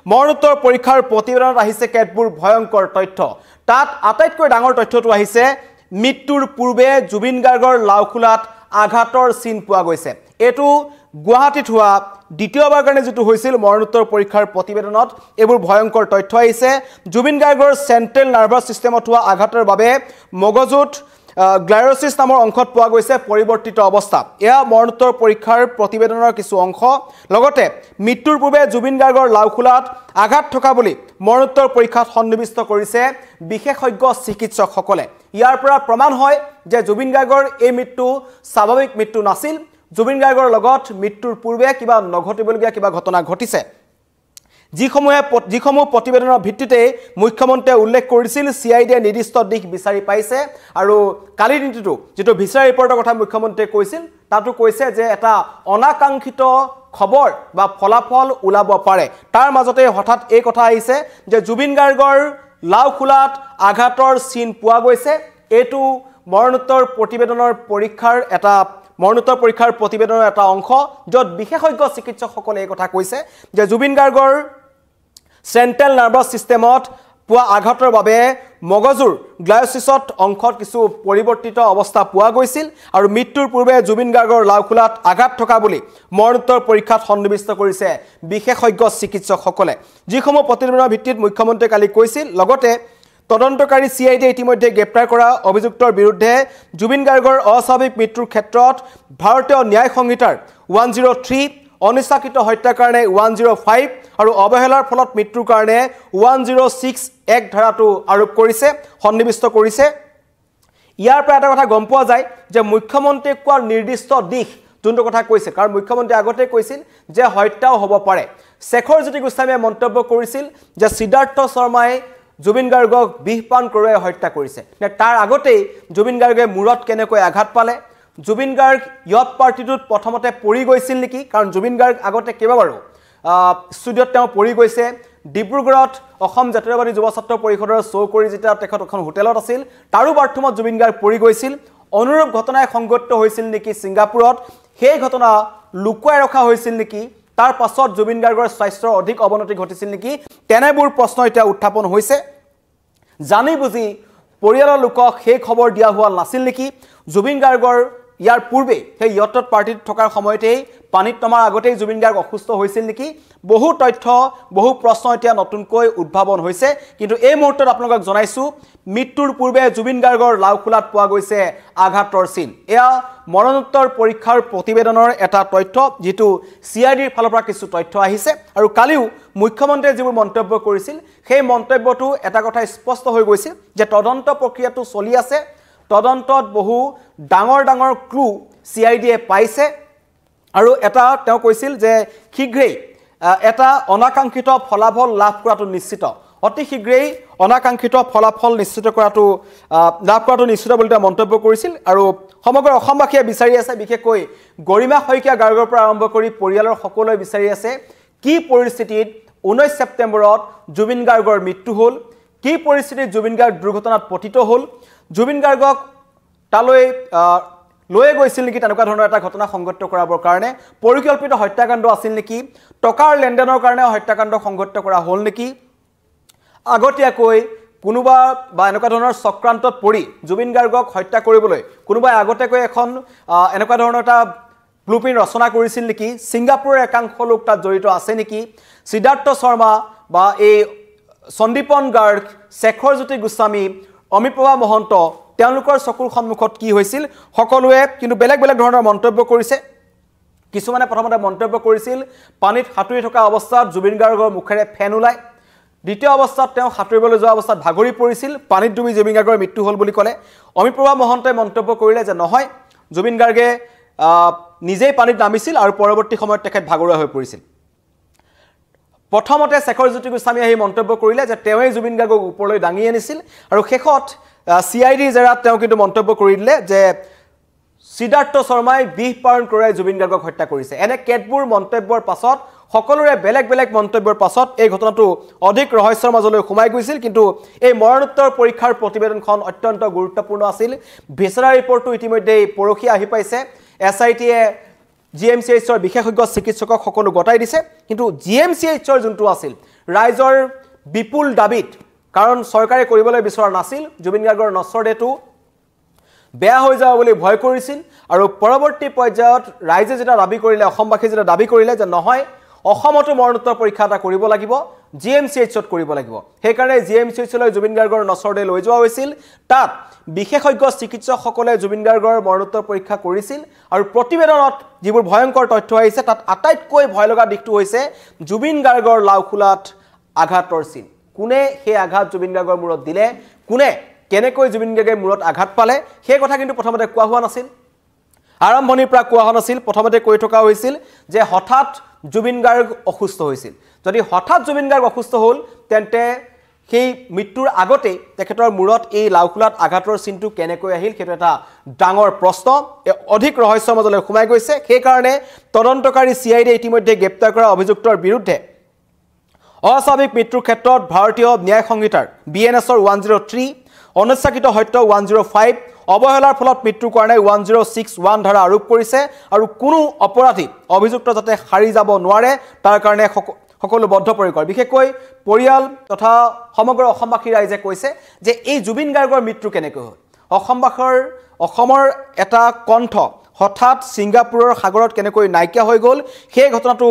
মৰণোত্তৰ পৰীক্ষাৰ প্ৰতিবেদনত আহিছে কেতবোৰ ভয়ংকৰ তথ্য তাত আটাইতকৈ ডাঙৰ তথ্যটো আহিছে মৃত্যুৰ পূৰ্বে জুবিন গাৰ্গৰ লাওখোলাত আঘাতৰ চিন পোৱা গৈছে এটো গুৱাহাটীত হোৱা দ্বিতীয়বাৰ কাৰণে যেটো হৈছিল মৰণোত্তৰ পৰীক্ষাৰ প্ৰতিবেদনত এবোৰ ভয়ংকৰ তথ্য আহিছে জুবিন গাৰ্গৰ সেন্ট্ৰেল নাৰ্ভাছ সিস্টেমত হোৱা আঘাতৰ বাবে মগজুত গ্লাইৰোসিস নামৰ অংশত পোৱা গৈছে পৰিৱৰ্তিত অৱস্থা এয়া মৰণোত্তৰ পৰীক্ষাৰ প্ৰতিবেদনৰ কিছু অংশ লগতে মৃত্যুৰ পূৰ্বে জুবিন গাৰ্গৰ লাওখোলাত আঘাত থকা বুলি মৰণোত্তৰ পৰীক্ষাত সন্নিবিষ্ট কৰিছে বিশেষজ্ঞ চিকিৎসকসকলে ইয়াৰ পৰা প্ৰমাণ হয় যে জুবিন গাৰ্গৰ এই মৃত্যু স্বাভাৱিক মৃত্যু নাছিল জুবিন গাৰ্গৰ লগত মৃত্যুৰ পূৰ্বে কিবা নঘটিবলগীয়া কিবা ঘটনা ঘটিছে যিসমূহ প্ৰতিবেদনৰ ভিত্তিতে মুখ্যমন্ত্ৰীয়ে উল্লেখ কৰিছিল সিআইডিয়ে নিৰ্দিষ্ট দিশ বিচাৰি পাইছে আৰু কালি নীতিটো যেটো ভিছাৰ ৰিপৰ্টৰ কথা মুখ্যমন্ত্ৰীয়ে কৈছিল তাতো কৈছে যে এটা অনাকাংক্ষিত খবৰ বা ফলাফল ওলাব পাৰে তাৰ মাজতে হঠাৎ এই কথা আহিছে যে জুবিন গাৰ্গৰ লাওখোলাত আঘাতৰ চিন পোৱা গৈছে এটো মৰণোত্তৰ প্ৰতিবেদনৰ প্ৰতিবেদনৰ এটা অংশ যত বিশেষজ্ঞ চিকিৎসকসকলে এই কথা কৈছে যে জুবিন গাৰ্গৰ সেন্ট্ৰেল নাৰ্ভাছ সিস্টেমত পোৱা আঘাতৰ বাবে মগজুৰ গ্লাইৰোসিছত অংশত কিছু পৰিৱৰ্তিত অৱস্থা পোৱা গৈছিল আৰু মৃত্যুৰ পূৰ্বে জুবিন গাৰ্গৰ লাওখোলাত আঘাত থকা বুলি মৰণোত্তৰ পৰীক্ষাত সন্নিবিষ্ট কৰিছে বিশেষজ্ঞ চিকিৎসকসকলে যিসমূহ প্ৰতিবেদনৰ ভিত্তিত মুখ্যমন্ত্ৰীয়ে কালি কৈছিল লগতে তদন্তকাৰী সিআইডিয়ে ইতিমধ্যে গ্ৰেপ্তাৰ কৰা অভিযুক্তৰ বিৰুদ্ধে জুবিন গাৰ্গৰ অস্বাভাৱিক মৃত্যুৰ ক্ষেত্ৰত ভাৰতীয় ন্যায় সংহিতাৰ 103 অনিচ্ছাকৃত হত্যাৰ কাৰণে 105 আৰু অৱহেলাৰ ফলত মৃত্যুৰ কাৰণে 106 এক ধাৰাটো আৰোপ কৰিছে সন্নিবিষ্ট কৰিছে ইয়াৰ পৰা এটা কথা গম পোৱা যায় যে মুখ্যমন্ত্ৰীয়ে কোৱা নিৰ্দিষ্ট দিশ যোনটো কথা কৈছে কাৰণ মুখ্যমন্ত্ৰী আগতে কৈছিল যে হত্যাও হ'ব পাৰে শেখৰ জ্যোতি গোস্বামীয়ে মন্তব্য কৰিছিল যে সিদ্ধাৰ্থ শৰ্মাই জুবিন গাৰ্গক বিহপান কৰি হত্যা কৰিছে তাৰ আগতে জুবিন গাৰ্গে মূৰত কেনেকৈ আঘাত পালে জুবিন গাৰ্গ ইয়ত পাৰ্টিটোত প্ৰথমতে পৰি গৈছিল নেকি কাৰণ জুবিন গাৰ্গ আগতে কেইবাবাৰো ষ্টুডিঅত তেওঁ পৰি গৈছে ডিব্ৰুগড়ত অসম জাতীয়তাবাদী যুৱ ছাত্ৰ পৰিষদৰ শ্ব' কৰি যেতিয়া তেখেত এখন হোটেলত আছিল তাৰো বাৰ্থৰুমত জুবিন গাৰ্গ পৰি গৈছিল অনুৰূপ ঘটনাই সংঘটিত হৈছিল নেকি সিংগাপুৰত সেই ঘটনা লুকুৱাই ৰখা হৈছিল নেকি তাৰ পাছত জুবিন গাৰ্গৰ স্বাস্থ্যৰ অধিক অৱনতি ঘটিছিল নেকি তেনেবোৰ প্ৰশ্ন এতিয়া উত্থাপন হৈছে জানি বুজি পৰিয়ালৰ লোকক সেই খবৰ দিয়া হোৱা নাছিল নেকি জুবিন গাৰ্গৰ ইয়াৰ পূৰ্বে সেই ইয়টত পাৰ্টিত থকাৰ সময়তেই পানীত নমাৰ আগতেই জুবিন গাৰ্গ অসুস্থ হৈছিল নেকি বহু তথ্য বহু প্ৰশ্ন এতিয়া নতুনকৈ উদ্ভাৱন হৈছে কিন্তু এই মুহূৰ্তত আপোনালোকক জনাইছো মৃত্যুৰ পূৰ্বে জুবিন গাৰ্গৰ লাওখোলাত পোৱা গৈছে আঘাতৰ চিন এয়া মৰণোত্তৰ পৰীক্ষাৰ প্ৰতিবেদনৰ এটা তথ্য যেটো সিআইডিৰ ফালৰ পৰা কিছু তথ্য আহিছে আৰু কালিও মুখ্যমন্ত্ৰীয়ে যিবোৰ মন্তব্য কৰিছিল সেই মন্তব্যটো এটা কথা স্পষ্ট হৈ গৈছিল যে তদন্ত প্ৰক্ৰিয়াটো চলি আছে তদন্তত বহু ডাঙৰ ডাঙৰ ক্লু সিআইডিয়ে পাইছে আৰু এটা তেওঁ কৈছিল যে শীঘ্ৰেই এটা অনাকাংক্ষিত ফলাফল লাভ কৰাটো নিশ্চিত অতি শীঘ্ৰেই অনাকাংক্ষিত ফলাফল নিশ্চিত কৰাটো লাভ কৰাটো নিশ্চিত বুলি তেওঁ মন্তব্য কৰিছিল আৰু সমগ্ৰ অসমবাসীয়ে বিচাৰি আছে বিশেষকৈ গৰিমা শইকীয়া গাৰ্গৰ পৰা আৰম্ভ কৰি পৰিয়ালৰ সকলোৱে বিচাৰি আছে কি পৰিস্থিতিত 19 ছেপ্টেম্বৰত জুবিন গাৰ্গৰ মৃত্যু হ'ল কি পৰিস্থিতিত জুবিন গাৰ্গ দুৰ্ঘটনাত পতিত হ'ল জুবিন গাৰ্গক তালৈ লৈ গৈছিল নেকি তেনেকুৱা ধৰণৰ এটা ঘটনা সংঘটিত কৰাবৰ কাৰণে পৰিকল্পিত হত্যাকাণ্ড আছিল নেকি টকাৰ লেনদেনৰ কাৰণে হত্যাকাণ্ড সংঘটিত কৰা হ'ল নেকি আগতীয়াকৈ কোনোবা বা এনেকুৱা ধৰণৰ চক্ৰান্তত পৰি জুবিন গাৰ্গক হত্যা কৰিবলৈ কোনোবাই আগতীয়াকৈ এখন এনেকুৱা ধৰণৰ এটা ব্লুপ্ৰিন্ট ৰচনা কৰিছিল নেকি সিংগাপুৰৰ একাংশ লোক তাত জড়িত আছে নেকি সিদ্ধাৰ্থ শৰ্মা বা এই সন্দীপন গাৰ্গ শেখৰ জ্যোতি গোস্বামী অমিপ্ৰভা মহন্ত তেওঁলোকৰ চকুৰ সন্মুখত কি হৈছিল সকলোৱে কিন্তু বেলেগ বেলেগ ধৰণৰ মন্তব্য কৰিছে কিছুমানে প্ৰথমতে মন্তব্য কৰিছিল পানীত হাতুৰি থকা অৱস্থাত জুবিন গাৰ্গৰ মুখেৰে ফেন ওলাই দ্বিতীয় অৱস্থাত তেওঁ হাতুৰিবলৈ যোৱা অৱস্থাত ভাগৰি পৰিছিল পানীত ডুবি জুবিন গাৰ্গৰ মৃত্যু হ'ল বুলি ক'লে অমিপ্ৰভা মহন্তই মন্তব্য কৰিলে যে নহয় জুবিন গাৰ্গে নিজেই পানীত নামিছিল আৰু পৰৱৰ্তী সময়ত তেখেত ভাগৰুৱা হৈ পৰিছিল প্ৰথমতে শেখৰ জ্যোতি গোস্বামী আহি মন্তব্য কৰিলে যে তেওঁই জুবিন গাৰ্গক ওপৰলৈ দাঙি আনিছিল আৰু শেষত সিআইডিৰ জেৰাত তেওঁ কিন্তু মন্তব্য কৰি দিলে যে সিদ্ধাৰ্থ শৰ্মাই বিহপান কৰি জুবিন গাৰ্গক হত্যা কৰিছে এনে কেতবোৰ মন্তব্যৰ পাছত সকলোৰে বেলেগ বেলেগ মন্তব্যৰ পাছত এই ঘটনাটো অধিক ৰহস্যৰ মাজলৈ সোমাই গৈছিল কিন্তু এই মৰণোত্তৰ পৰীক্ষাৰ প্ৰতিবেদনখন অত্যন্ত গুৰুত্বপূৰ্ণ আছিল ভিছাৰা ৰিপৰ্টটো ইতিমধ্যে পৰখি আহি পাইছে এছআইটিয়ে GMCHৰ বিশেষজ্ঞ চিকিৎসকক সকলো গতাই দিছে কিন্তু GMCHৰ যোনটো আছিল ৰাইজৰ বিপুল দাবিত কাৰণ চৰকাৰে কৰিবলৈ বিচৰা নাছিল জুবিন গাৰ্গৰ নশ্বৰ দেহটো বেয়া হৈ যাব বুলি ভয় কৰিছিল আৰু পৰৱৰ্তী পৰ্যায়ত ৰাইজে যেটা দাবী কৰিলে অসমবাসী যেটা দাবী কৰিলে যে নহয় অসমতো মৰণোত্তৰ পৰীক্ষা এটা কৰিব লাগিব GMCHত কৰিব লাগিব সেই কাৰণে GMCHলৈ জুবিন গাৰ্গৰ নশ্বৰ দেহ লৈ যোৱা হৈছিল তাত বিশেষজ্ঞ চিকিৎসকসকলে জুবিন গাৰ্গৰ মৰণোত্তৰ পৰীক্ষা কৰিছিল আৰু প্ৰতিবেদনত যিবোৰ ভয়ংকৰ তথ্য আহিছে তাত আটাইতকৈ ভয় লগা দিশটো হৈছে জুবিন গাৰ্গৰ লাওখোলাত আঘাতৰ চিন কোনে সেই আঘাত জুবিন গাৰ্গৰ মূৰত দিলে কোনে কেনেকৈ জুবিন গাৰ্গে মূৰত আঘাত পালে সেই কথা কিন্তু প্ৰথমতে কোৱা হোৱা নাছিল আৰম্ভণিৰ পৰা কোৱা হোৱা নাছিল প্ৰথমতে কৈ থকা হৈছিল যে হঠাৎ জুবিন গাৰ্গ অসুস্থ হৈছিল যদি হঠাৎ জুবিন গাৰ্গ অসুস্থ হ'ল তেন্তে সেই মৃত্যুৰ আগতে তেখেতৰ মূৰত এই লাওখোলাত আঘাতৰ চিনটো কেনেকৈ আহিল সেইটো এটা ডাঙৰ প্ৰশ্ন অধিক ৰহস্যৰ মাজলৈ সোমাই গৈছে সেই কাৰণে তদন্তকাৰী CID ইতিমধ্যে গ্ৰেপ্তাৰ কৰা অভিযুক্তৰ বিৰুদ্ধে অস্বাভাৱিক মৃত্যুৰ ক্ষেত্ৰত ভাৰতীয় ন্যায় সংহিতাৰ BNSৰ 103 অনিচ্ছাকৃত হত্যা 105 অবহেলাৰ ফলত মৃত্যুৰ কাৰণে 1061 ধাৰা আৰোপ কৰিছে আৰু কোনো অপৰাধী অভিযুক্ত যাতে হাৰি যাব নোৱাৰে তাৰ কাৰণে সকলো বদ্ধপৰিকৰ বিশেষকৈ পৰিয়াল তথা সমগ্ৰ অসমবাসী ৰাইজে কৈছে যে এই জুবিন গাৰ্গৰ মৃত্যু কেনেকৈ হ'ল অসমৰ এটা কণ্ঠ হঠাৎ ছিংগাপুৰৰ সাগৰত কেনেকৈ নাইকিয়া হৈ গ'ল সেই ঘটনাটো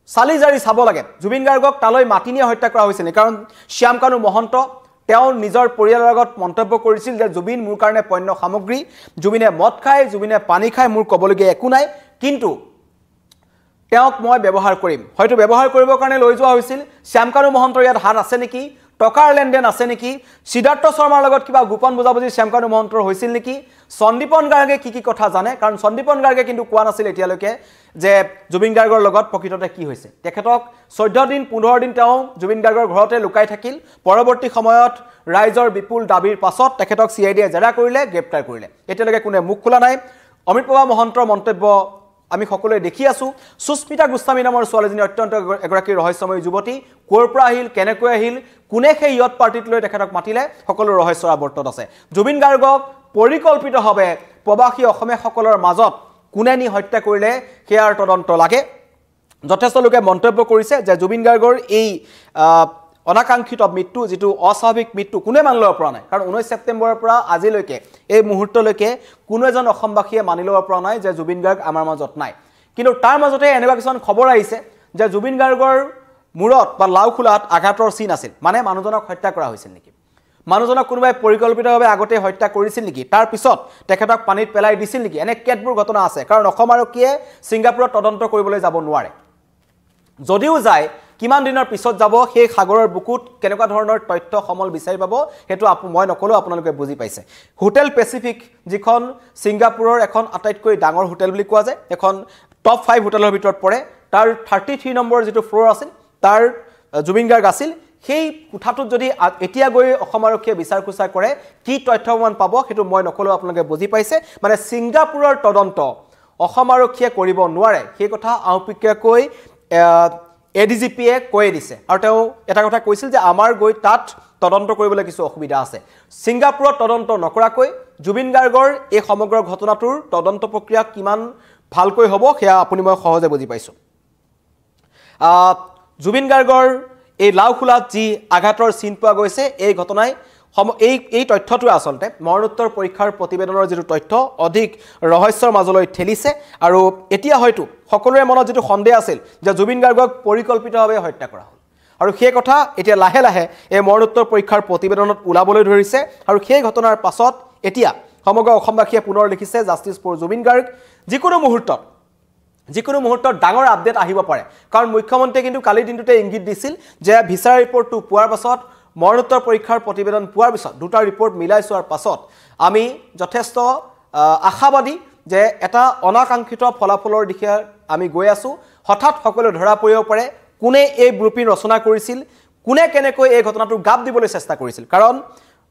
চালি জাৰি চাব লাগে জুবিন গাৰ্গক তালৈ মাতি নিয়া হত্যা কৰা হৈছিল কাৰণ শ্যামকানু মহন্ত তেওঁ নিজৰ পৰিয়ালৰ আগত মন্তব্য কৰিছিল যে জুবিন মোৰ কাৰণে পণ্য সামগ্ৰী জুবিনে মদ খায় জুবিনে পানী খায় মোৰ ক'বলগীয়া একো নাই কিন্তু তেওঁক মই ব্যৱহাৰ কৰিম হয়তো ব্যৱহাৰ কৰিবৰ কাৰণে লৈ যোৱা হৈছিল শ্যামকানু মহন্তৰ ইয়াত হাত আছে নেকি টকাৰ লেনদেন আছে নেকি সিদ্ধাৰ্থ শৰ্মাৰ লগত কিবা গোপন বুজাবুজি শ্যামকানু মহন্তৰ হৈছিল নেকি সন্দীপন গাৰ্গে কি কথা জানে কাৰণ সন্দীপন গাৰ্গে কিন্তু কোৱা নাছিল এতিয়ালৈকে যে জুবিন গাৰ্গৰ লগত প্ৰকৃততে কি হৈছে তেখেতক 14 দিন 15 দিন তেওঁ জুবিন গাৰ্গৰ ঘৰতে লুকাই থাকিল পৰৱৰ্তী সময়ত ৰাইজৰ বিপুল দাবীৰ পাছত তেখেতক CIDয়ে জেৰা কৰিলে গ্ৰেপ্তাৰ কৰিলে এতিয়ালৈকে কোনে মুখ খোলা নাই অমৃতপ্ৰভা মহন্তৰ মন্তব্য আমি সকলোৱে দেখি আছো সুস্মিতা গোস্বামী নামৰ ছোৱালীজনী অত্যন্ত এগৰাকী ৰহস্যময়ী যুৱতী কোৰ পৰা আহিল কেনেকৈ আহিল কোনে সেই ইয়ত পাৰ্টিত লৈ তেখেতক মাতিলে সকলো ৰহস্যৰ আৱৰ্তত আছে জুবিন গাৰ্গক পৰিকল্পিতভাৱে প্ৰবাসী অসমীয়াসকলৰ মাজত কোনে নি হত্যা কৰিলে সেয়াৰ তদন্ত লাগে যথেষ্ট লোকে মন্তব্য কৰিছে যে জুবিন গাৰ্গৰ এই অনাকাংক্ষিত মৃত্যু যেটো অস্বাভাৱিক মৃত্যু কোনে মান ল'ব পৰা নাই কাৰণ 19 ছেপ্টেম্বৰৰ পৰা আজিলৈকে এই মুহূৰ্তলৈকে কোনো এজন অসমবাসীয়ে মানি ল'ব পৰা নাই যে জুবিন গাৰ্গ আমাৰ মাজত নাই কিন্তু তাৰ মাজতে এনেকুৱা কিছুমান খবৰ আহিছে যে জুবিন গাৰ্গৰ মূৰত বা লাওখোলাত আঘাতৰ চিন আছিল মানে মানুহজনক হত্যা কৰা হৈছিল নেকি মানুহজনক কোনোবাই পৰিকল্পিতভাৱে আগতে হত্যা কৰিছিল নেকি তাৰ পিছত তেখেতক পানীত পেলাই দিছিল নেকি এনে কেতবোৰ ঘটনা আছে কাৰণ অসম আৰক্ষীয়ে ছিংগাপুৰত তদন্ত কৰিবলৈ যাব নোৱাৰে যদিও যায় কিমান দিনৰ পিছত যাব সেই সাগৰৰ বুকুত কেনেকুৱা ধৰণৰ তথ্য সমল বিচাৰি পাব হেতু মই নকলো আপোনালোকে বুজি পাইছে হোটেল পেচিফিক যিখন ছিংগাপুৰৰ এখন আটাইতকৈ ডাঙৰ হোটেল বুলি কোৱা যায় এখন টপ 5 হোটেলৰ ভিতৰত পৰে তাৰ 33 নম্বৰ যেটো ফ্লোৰ আছিল তাৰ জুবিন গাৰ্গ আছিল সেই কোঠাটোত যদি এতিয়া গৈ অসম আৰক্ষীয়ে বিচাৰ খুচাৰ কৰে কি তথ্যমান পাব হেতু মই নকলো আপোনালোকে বুজি পাইছে মানে ছিংগাপুৰৰ তদন্ত অসম আৰক্ষীয়ে কৰিব নোৱাৰে সেই কথা আউপিককৈ ADGPয়ে কৈ দিছে আৰু তেওঁ এটা কথা কৈছিল যে আমাৰ গৈ তাত তদন্ত কৰিবলৈ কিছু অসুবিধা আছে ছিংগাপুৰত তদন্ত নকৰাকৈ জুবিন গাৰ্গৰ এই সমগ্ৰ ঘটনাটোৰ তদন্ত প্ৰক্ৰিয়া কিমান ভালকৈ হ'ব সেয়া আপুনি মই সহজে বুজি পাইছো জুবিন গাৰ্গৰ এই লাওখোলাত যি আঘাতৰ চিন পোৱা গৈছে এই ঘটনাই এই তথ্যটো আসলতে মৰণোত্তৰ পৰীক্ষাৰ প্ৰতিবেদনৰ যেটো তথ্য অধিক ৰহস্যৰ মাজলৈ ঠেলিছে আৰু এতিয়া হয়তো সকলোৰে মনত যেটো সন্দেহ আছিল যে জুবিন গাৰ্গক পৰিকল্পিতভাৱে হত্যা কৰা হ'ল আৰু সেই কথা এতিয়া লাহে লাহে এই মৰণোত্তৰ পৰীক্ষাৰ প্ৰতিবেদনত ওলাবলৈ ধৰিছে আৰু সেই ঘটনাৰ পাছত এতিয়া সমগ্ৰ অসমবাসীয়ে পুনৰ লিখিছে জাষ্টিস ফৰ জুবিন গাৰ্গ যিকোনো মুহূৰ্তত ডাঙৰ আপডেট আহিব পাৰে কাৰণ মুখ্যমন্ত্ৰীয়ে কিন্তু কালি দিনটোতে ইংগিত দিছিল যে ভিসা ৰিপৰ্টটো পোৱাৰ পাছত মৰণোত্তৰ পৰীক্ষাৰ প্ৰতিবেদন পোৱাৰ পিছত দুটা ৰিপৰ্ট মিলাই চোৱাৰ পাছত আমি যথেষ্ট আশাবাদী যে এটা অনাকাংক্ষিত ফলাফলৰ দিশে আমি গৈ আছো হঠাৎ সকলো ধৰা পৰিব পাৰে কোনে এই ব্লুপ্ৰিন্ট ৰচনা কৰিছিল কোনে কেনেকৈ এই ঘটনাটো গাপ দিবলৈ চেষ্টা কৰিছিল কাৰণ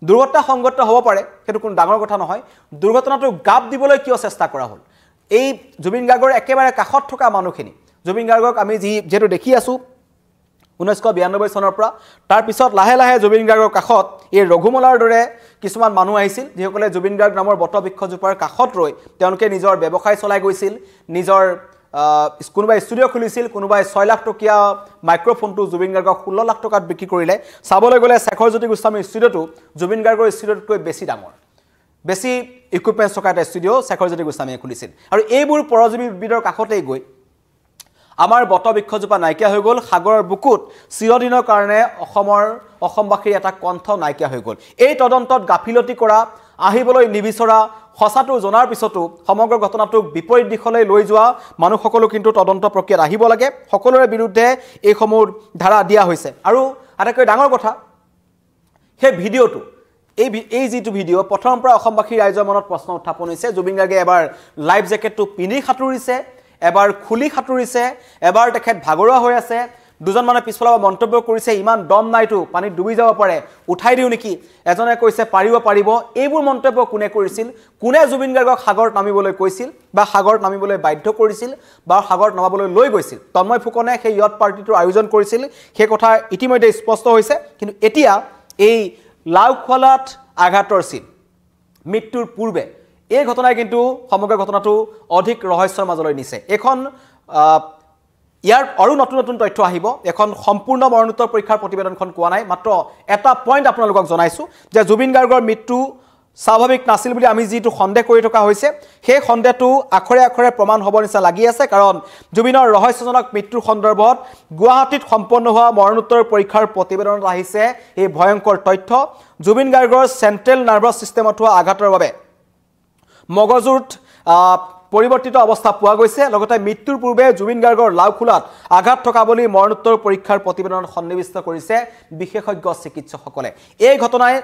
দুৰ্ঘটনা সংঘটিত হ'ব পাৰে সেইটো কোনো ডাঙৰ কথা নহয় দুৰ্ঘটনাটো গাপ দিবলৈ কিয় চেষ্টা কৰা হ'ল এই জুবিন গাৰ্গৰ একেবাৰে কাষত থকা মানুহখিনি জুবিন গাৰ্গক আমি যেটো দেখি আছো 1992 চনৰ পৰা তাৰ পিছত লাহে লাহে জুবিন গাৰ্গৰ কাষত এই ৰঘুমলাৰ দৰে কিছুমান মানুহ আহিছিল যিসকলে জুবিন গাৰ্গ নামৰ বটবৃক্ষজোপাৰ কাষত ৰৈ তেওঁলোকে নিজৰ ব্যৱসায় চলাই গৈছিল নিজৰ কোনোবাই ষ্টুডিঅ' খুলিছিল কোনোবাই 6 লাখ টকীয়া মাইক্ৰফোনটো জুবিন গাৰ্গক 16 লাখ টকাত বিক্ৰী কৰিলে চাবলৈ গ'লে শেখৰজ্যোতি গোস্বামীৰ ষ্টুডিঅ'টো জুবিন গাৰ্গৰ ষ্টুডিঅ'তকৈ বেছি ডাঙৰ বেছি ইকুইপমেণ্টছ থকা এটা ষ্টুডিঅ' শেখৰজ্যোতি গোস্বামীয়ে খুলিছিল আৰু এইবোৰ পৰজীৱী উদ্ভিদৰ কাষতেই গৈ আমাৰ বটবৃক্ষজোপা নাইকিয়া হৈ গ'ল সাগৰৰ বুকুত চিৰদিনৰ কাৰণে অসমবাসীৰ এটা কণ্ঠ নাইকিয়া হৈ গ'ল এই তদন্তত গাফিলতি কৰা আহিবলৈ নিবিচৰা সঁচাটো জনাৰ পিছতো সমগ্ৰ ঘটনাটোক বিপৰীত দিশলৈ লৈ যোৱা মানুহসকলো কিন্তু তদন্ত প্ৰক্ৰিয়াত আহিব লাগে সকলোৰে বিৰুদ্ধে এই সমূহ ধাৰা দিয়া হৈছে আৰু আটাইতকৈ ডাঙৰ কথা সেই ভিডিঅ'টো এই যিটো ভিডিঅ' প্ৰথমৰ পৰা অসমবাসী ৰাইজৰ মনত প্ৰশ্ন উত্থাপন হৈছে জুবিন গাৰ্গে এবাৰ লাইফ জেকেটটো পিন্ধি সাঁতুৰিছে এবাৰ খুলি সাঁতুৰিছে এবাৰ তেখেত ভাগৰুৱা হৈ আছে দুজন মানে পিছফালৰ মন্তব্য কৰিছে ইমান দম নাইতো পানীত ডুবি যাব পাৰে উঠাই দিও নেকি এজনে কৈছে পাৰিব এইবোৰ মন্তব্য কোনে কৰিছিল কোনে জুবিন গাৰ্গক সাগৰত নামিবলৈ কৈছিল বা সাগৰত নামিবলৈ বাধ্য কৰিছিল বা সাগৰত নামাবলৈ লৈ গৈছিল তন্ময় ফুকনে সেই ইয়ট পাৰ্টিটোৰ আয়োজন কৰিছিল সেই কথা ইতিমধ্যে স্পষ্ট হৈছে কিন্তু এতিয়া এই লাওখোলাত আঘাতৰ চিন মৃত্যুৰ পূৰ্বে এই ঘটনাই কিন্তু সমগ্ৰ ঘটনাটো অধিক ৰহস্যৰ মাজলৈ নিছে এখন ইয়াৰ আৰু নতুন নতুন তথ্য আহিব এখন সম্পূৰ্ণ মৰণোত্তৰ পৰীক্ষাৰ প্ৰতিবেদনখন কোৱা নাই মাত্ৰ এটা পইণ্ট আপোনালোকক জনাইছো যে জুবিন গাৰ্গৰ মৃত্যু স্বাভাৱিক নাছিল বুলি আমি যিটো সন্দেহ কৰি থকা হৈছে সেই সন্দেহটো আখৰে আখৰে প্ৰমাণ হ'ব নিচিনা লাগি আছে কাৰণ জুবিনৰ ৰহস্যজনক মৃত্যুৰ সন্দৰ্ভত গুৱাহাটীত সম্পন্ন হোৱা মৰণোত্তৰ পৰীক্ষাৰ প্ৰতিবেদনত আহিছে এই ভয়ংকৰ তথ্য জুবিন গাৰ্গৰ চেণ্ট্ৰেল নাৰ্ভাছ ছিষ্টেমত হোৱা আঘাতৰ বাবে মগজুত পৰিৱৰ্তিত অৱস্থা পোৱা গৈছে লগতে মৃত্যুৰ পূৰ্বে জুবিন গাৰ্গৰ লাওখোলাত আঘাত থকা বুলি মৰণোত্তৰ পৰীক্ষাৰ প্ৰতিবেদনত সন্নিৱিষ্ট কৰিছে বিশেষজ্ঞ চিকিৎসকসকলে এই ঘটনাই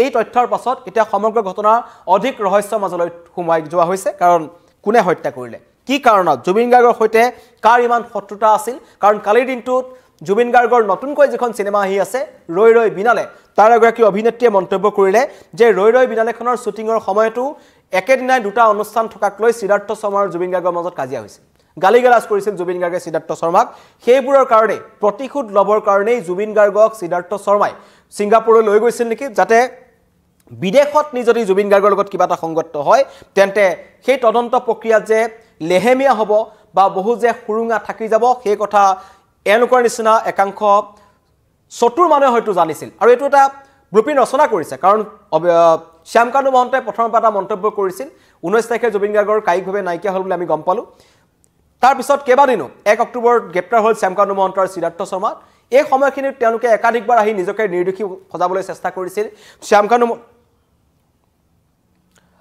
এই তথ্যৰ পাছত এতিয়া সমগ্ৰ ঘটনা অধিক ৰহস্যৰ মাজলৈ সোমাই যোৱা হৈছে কাৰণ কোনে হত্যা কৰিলে কি কাৰণত জুবিন গাৰ্গৰ সৈতে কাৰ ইমান শত্ৰুতা আছিল কাৰণ কালিৰ দিনটোত জুবিন গাৰ্গৰ নতুনকৈ যিখন সিনেমা আহি আছে ৰৈ ৰৈ বিনালে তাৰ এগৰাকী অভিনেত্ৰীয়ে মন্তব্য কৰিলে যে ৰৈ ৰৈ বিনালেখনৰ শ্বুটিঙৰ সময়তো একেদিনাই দুটা অনুষ্ঠান থকাক লৈ সিদ্ধাৰ্থ শৰ্মাৰ জুবিন গাৰ্গৰ মাজত কাজিয়া হৈছিল গালিগালাজ কৰিছিল জুবিন গাৰ্গে সিদ্ধাৰ্থ শৰ্মাক সেইবোৰৰ কাৰণে প্ৰতিশোধ লবৰ কাৰণেই জুবিন গাৰ্গক সিদ্ধাৰ্থ শৰ্মাই ছিংগাপুৰলৈ লৈ গৈছিল নেকি যাতে বিদেশত যদি জুবিন গাৰ্গৰ লগত কিবা এটা সংগত হয় তেন্তে সেই তদন্ত প্ৰক্ৰিয়াত যে লেহেমীয়া হ'ব বা বহু যে সুৰুঙা থাকি যাব সেই কথা এওঁলোকৰ নিচিনা একাংশ চতুৰ মানুহে হয়তো জানিছিল আৰু এইটো এটা ব্লুপ্ৰিণ্ট ৰচনা কৰিছে কাৰণ শ্যামকানু মহন্তই প্ৰথমৰ পৰা এটা মন্তব্য কৰিছিল 19 তাৰিখে জুবিন গাৰ্গৰ কায়িকভাৱে নাইকিয়া হ'ল বুলি আমি গম পালোঁ তাৰ পিছত কেইবাদিনো 1 অক্টোবৰত গ্ৰেপ্তাৰ হ'ল শ্যামকানু মহন্ত আৰু সিদ্ধাৰ্থ শৰ্মা এই সময়খিনিত তেওঁলোকে একাধিকবাৰ আহি নিজকে নিৰ্দোষী সজাবলৈ চেষ্টা কৰিছিল শ্যামকানু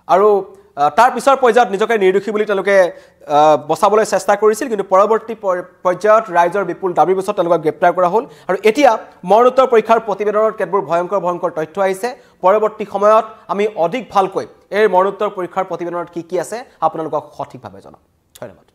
আৰু তাৰ পিছৰ পৰ্যায়ত নিজকে নিৰ্দোষী বুলি তেওঁলোকে বচাবলৈ চেষ্টা কৰিছিল কিন্তু পৰৱৰ্তী পৰ্যায়ত ৰাইজৰ বিপুল দাবীৰ পিছত তেওঁলোকক গ্ৰেপ্তাৰ কৰা হ'ল আৰু এতিয়া মৰণোত্তৰ পৰীক্ষাৰ প্ৰতিবেদনত কেতবোৰ ভয়ংকৰ তথ্য আহিছে পৰৱৰ্তী সময়ত আমি অধিক ভালকৈ এই মৰণোত্তৰ পৰীক্ষাৰ প্ৰতিবেদনত কি আছে আপোনালোকক সঠিকভাৱে জনাম ধন্যবাদ